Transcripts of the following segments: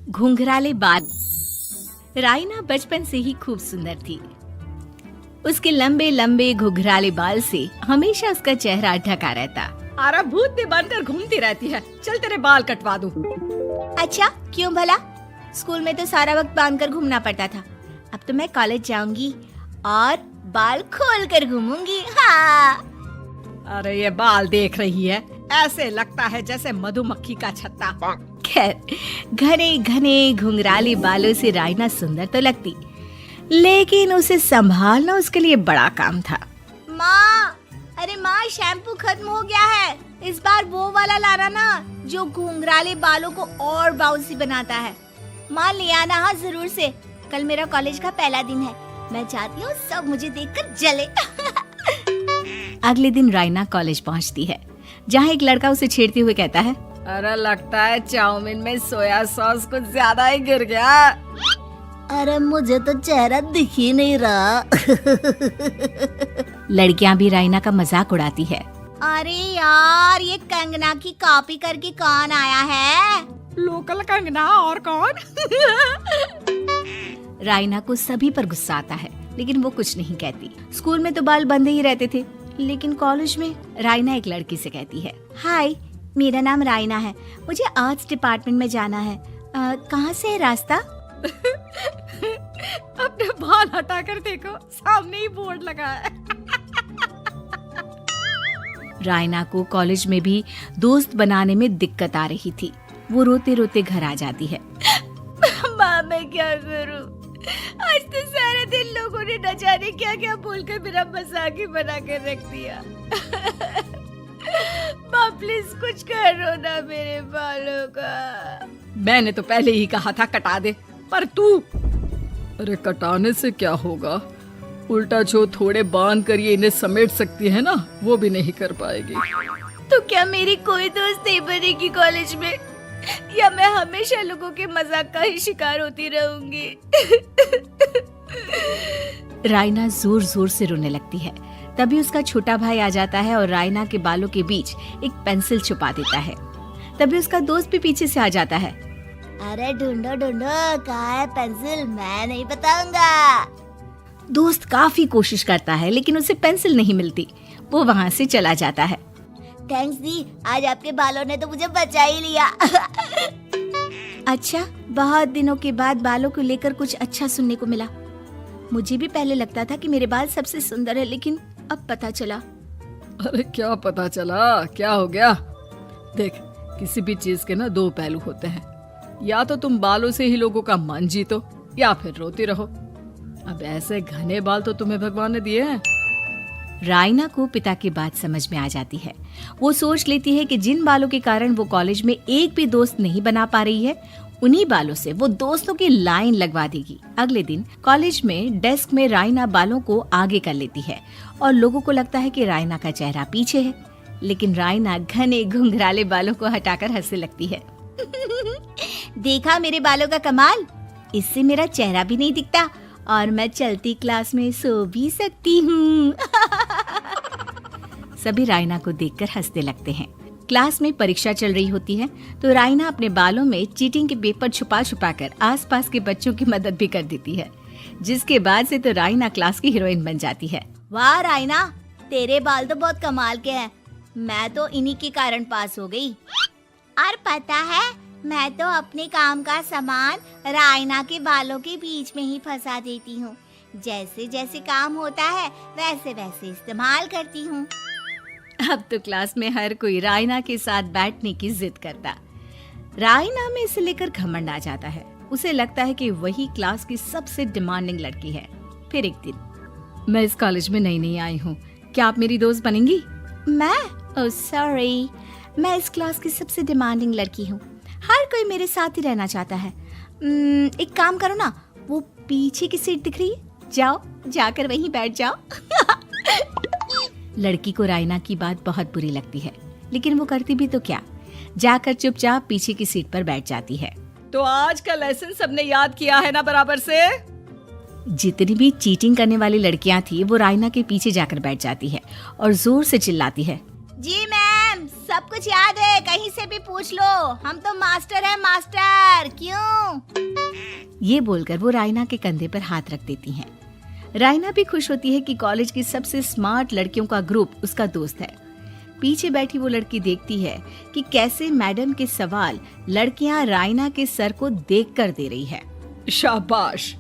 घुंघराले बाल। राइना बचपन से ही खूब सुंदर थी। उसके लंबे लंबे घुंघराले बाल से हमेशा उसका चेहरा ढका रहता। अरे भूत बनकर घूमती रहती है, चल तेरे बाल कटवा दूं। अच्छा, क्यों भला? स्कूल में तो सारा वक्त बांधकर घूमना पड़ता था। अब तो मैं कॉलेज जाऊंगी और बाल खोल कर घूमूंगी। हाँ। अरे ये बाल देख रही है, ऐसे लगता है जैसे मधुमक्खी का छत्ता। खैर, घने घने घुंघराले बालों से राइना सुंदर तो लगती, लेकिन उसे संभालना उसके लिए बड़ा काम था। माँ, अरे माँ, शैम्पू खत्म हो गया है। इस बार वो वाला लाना ना, जो घुंघराले बालों को और बाउंसी बनाता है। माँ ले आना, हाँ जरूर से। कल मेरा कॉलेज का पहला दिन है। मैं चाहती हूँ सब मुझे देखकर जले। अगले दिन राइना कॉलेज पहुँचती है, जहाँ एक लड़का उसे छेड़ते हुए कहता है, अरे लगता है चाउमीन में सोया सॉस कुछ ज्यादा ही गिर गया। अरे मुझे तो चेहरा दिख ही नहीं रहा। लड़कियां भी राइना का मजाक उड़ाती है। अरे यार, ये कंगना की कॉपी करके कौन आया है? लोकल कंगना और कौन? राइना को सभी पर गुस्सा आता है, लेकिन वो कुछ नहीं कहती। स्कूल में तो बाल बंधे ही रहते थे, लेकिन कॉलेज में राइना एक लड़की से कहती है, हाय, मेरा नाम राइना है, मुझे आर्ट्स डिपार्टमेंट में जाना है। कहाँ से है रास्ता? अपने बाल हटा कर देखो, सामने ही बोर्ड लगा है। राइना को कॉलेज में भी दोस्त बनाने में दिक्कत आ रही थी। वो रोते रोते घर आ जाती है। माँ, मैं क्या करूं? आज तो सारे दिन लोगों ने न जाने क्या क्या बोलकर मेरा मजाक ही बना कर रख दिया। माँ प्लीज कुछ करो ना मेरे बालों का। मैंने तो पहले ही कहा था कटा दे, पर तू। अरे कटाने से क्या होगा, उल्टा जो थोड़े बांध कर ये इन्हें समेट सकती है ना, वो भी नहीं कर पाएगी। तो क्या मेरी कोई दोस्त नहीं बनेगी कॉलेज में, या मैं हमेशा लोगों के मजाक का ही शिकार होती रहूंगी? राइना जोर जोर से रोने लगती है। तभी उसका छोटा भाई आ जाता है और राइना के बालों के बीच एक पेंसिल छुपा देता है। तभी उसका दोस्त भी पीछे से आ जाता है। अरे ढूंढो ढूंढो, कहाँ है पेंसिल? मैं नहीं बताऊंगा। दोस्त काफी कोशिश करता है, लेकिन उसे पेंसिल नहीं मिलती। वो वहाँ से चला जाता है। थैंक्स दी, आज आपके बालों ने तो मुझे बचा ही लिया। अच्छा, बहुत दिनों के बाद बालों को लेकर कुछ अच्छा सुनने को मिला। मुझे भी पहले लगता था कि मेरे बाल सबसे सुंदर है, लेकिन अब पता चला। अरे क्या पता चला, क्या हो गया? देख, किसी भी चीज के ना दो पहलू होते हैं। या तो तुम बालों से ही लोगों का मन जीतो, या फिर रोती रहो। अब ऐसे घने बाल तो तुम्हें भगवान ने दिए हैं। राइना को पिता की बात समझ में आ जाती है। वो सोच लेती है कि जिन बालों के कारण वो कॉलेज में एक भी दोस्त नहीं बना पा रही है, उन्हीं बालों से वो दोस्तों की लाइन लगवा देगी। अगले दिन कॉलेज में डेस्क में राइना बालों को आगे कर लेती है और लोगों को लगता है कि राइना का चेहरा पीछे है, लेकिन राइना घने घुंघराले बालों को हटाकर हंसने लगती है। देखा मेरे बालों का कमाल, इससे मेरा चेहरा भी नहीं दिखता और मैं चलती क्लास में सो भी सकती हूँ। सभी राइना को देखकर हंसने लगते हैं। क्लास में परीक्षा चल रही होती है, तो राइना अपने बालों में चीटिंग के पेपर छुपा छुपा कर आसपास के बच्चों की मदद भी कर देती है, जिसके बाद से तो राइना क्लास की हीरोइन बन जाती है। वाह राइना, तेरे बाल तो बहुत कमाल के हैं। मैं तो इन्हीं के कारण पास हो गई। और पता है, मैं तो अपने काम का सामान राइना के बालों के बीच में ही फंसा देती हूँ। जैसे जैसे काम होता है वैसे वैसे इस्तेमाल करती हूँ। अब तो क्लास में हर कोई राइना के साथ बैठने की जिद करता। राइना में इसे लेकर घमंड आ जाता है। उसे लगता है कि वही क्लास की सबसे डिमांडिंग लड़की है। फिर एक दिन, मैं इस कॉलेज में नई नई आई हूँ, क्या आप मेरी दोस्त बनेंगी? मैं? ओह सॉरी, मैं इस क्लास की सबसे डिमांडिंग लड़की हूँ। हर कोई मेरे साथ ही रहना चाहता है। एक काम करो ना, वो पीछे की सीट दिख रही है, जाओ जाकर वहीं बैठ जाओ। लड़की को राइना की बात बहुत बुरी लगती है, लेकिन वो करती भी तो क्या, जाकर चुपचाप पीछे की सीट पर बैठ जाती है। तो आज का लेसन सबने याद किया है ना बराबर से? जितनी भी चीटिंग करने वाली लड़कियां थी, वो राइना के पीछे जाकर बैठ जाती है और जोर से चिल्लाती है, जी मैम, सब कुछ याद है, कहीं से भी पूछ लो, हम तो मास्टर हैं मास्टर। क्यों? ये बोलकर वो रायना के कंधे पर हाथ रख देती हैं। रायना भी खुश होती है कि कॉलेज की सबसे स्मार्ट लड़कियों का ग्रुप उसका दोस्त है। पीछे बैठी वो लड़की देखती है कि कैसे मैडम के सवाल लड़कियां रायना के सर को देखकर दे रही है। शाबाश,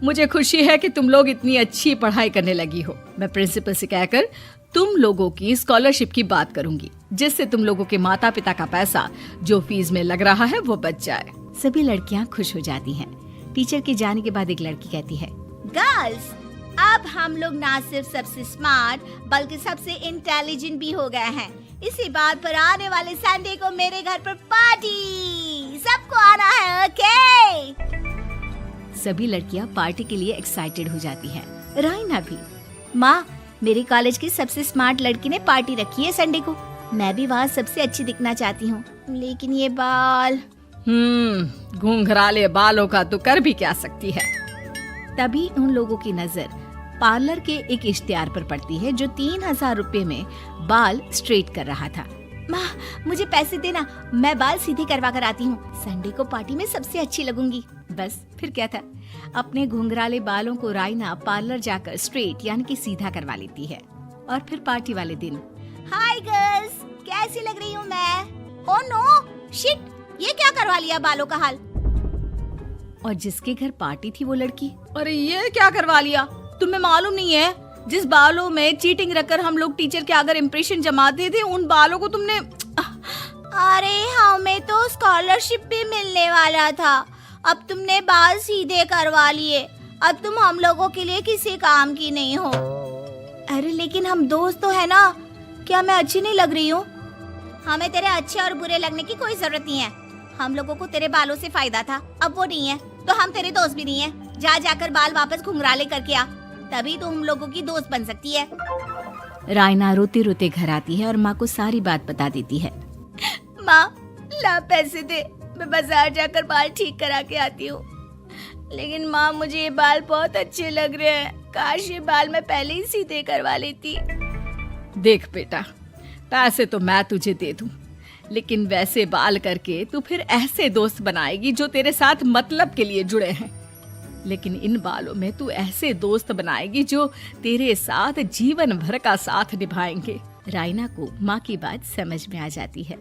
मुझे खुशी है कि तुम लोग इतनी अच्छी पढ़ाई करने लगी हो। मैं प्रिंसिपल से कहकर तुम लोगों की स्कॉलरशिप की बात करूंगी, जिससे तुम लोगों के माता पिता का पैसा जो फीस में लग रहा है वो बच जाए। सभी लड़कियां खुश हो जाती हैं। टीचर के जाने के बाद एक लड़की कहती है, गर्ल्स, अब हम लोग ना सिर्फ सबसे स्मार्ट बल्कि सबसे इंटेलिजेंट भी हो गए हैं। इसी बात पर आने वाले संडे को मेरे घर पर पार्टी, सबको आना है, ओके? सभी लड़कियां पार्टी के लिए एक्साइटेड हो जाती हैं। रायना भी। माँ, मेरे कॉलेज की सबसे स्मार्ट लड़की ने पार्टी रखी है संडे को। मैं भी वहाँ सबसे अच्छी दिखना चाहती हूँ, लेकिन ये बाल। घुंघराले बालों का तो कर भी क्या सकती है। तभी उन लोगों की नजर पार्लर के एक इश्तिहार पर पड़ती है जो 3000 रुपए में बाल स्ट्रेट कर रहा था। माँ, मुझे पैसे देना, मैं बाल सीधे करवा कर आती हूँ। संडे को पार्टी में सबसे अच्छी लगूंगी। बस फिर क्या था, अपने घुंघराले बालों को रायना पार्लर जाकर स्ट्रेट यानी कि सीधा करवा लेती है। और फिर पार्टी वाले दिन, हाय गर्ल्स, कैसी लग रही हूँ मैं? ओह नो, शिट, ये क्या करवा लिया बालों का हाल? और जिसके घर पार्टी थी वो लड़की, अरे ये क्या करवा लिया? तुम्हें मालूम नहीं है, जिस बालों में चीटिंग रखकर हम लोग टीचर के अगर इम्प्रेशन जमाते थे, उन बालों को तुमने। अरे हमें तो स्कॉलरशिप भी मिलने वाला था, अब तुमने बाल सीधे करवा लिए। अब तुम हम लोगों के लिए किसी काम की नहीं हो। अरे लेकिन हम दोस्त तो है ना, क्या मैं अच्छी नहीं लग रही हूँ? हमें तेरे अच्छे और बुरे लगने की कोई जरूरत नहीं है। हम लोगों को तेरे बालों से फायदा था, अब वो नहीं है तो हम तेरे दोस्त भी नहीं है। जा जाकर बाल वापस घुंघराले करके आ, तभी तो हम लोगों की दोस्त बन सकती है। रायना रोते रोते घर आती है और माँ को सारी बात बता देती है। माँ, ला पैसे दे, मैं बाजार जाकर बाल ठीक करा के आती हूँ। लेकिन माँ, मुझे ये बाल बहुत अच्छे लग रहे हैं, काश ये बाल मैं पहले ही सीधे करवा लेती। देख बेटा, पैसे तो मैं तुझे दे दूं, लेकिन वैसे बाल करके तू फिर ऐसे दोस्त बनाएगी जो तेरे साथ मतलब के लिए जुड़े हैं। लेकिन इन बालों में तू ऐसे दोस्त बनाएगी जो तेरे साथ जीवन भर का साथ निभाएंगे। रायना को माँ की बात समझ में आ जाती है।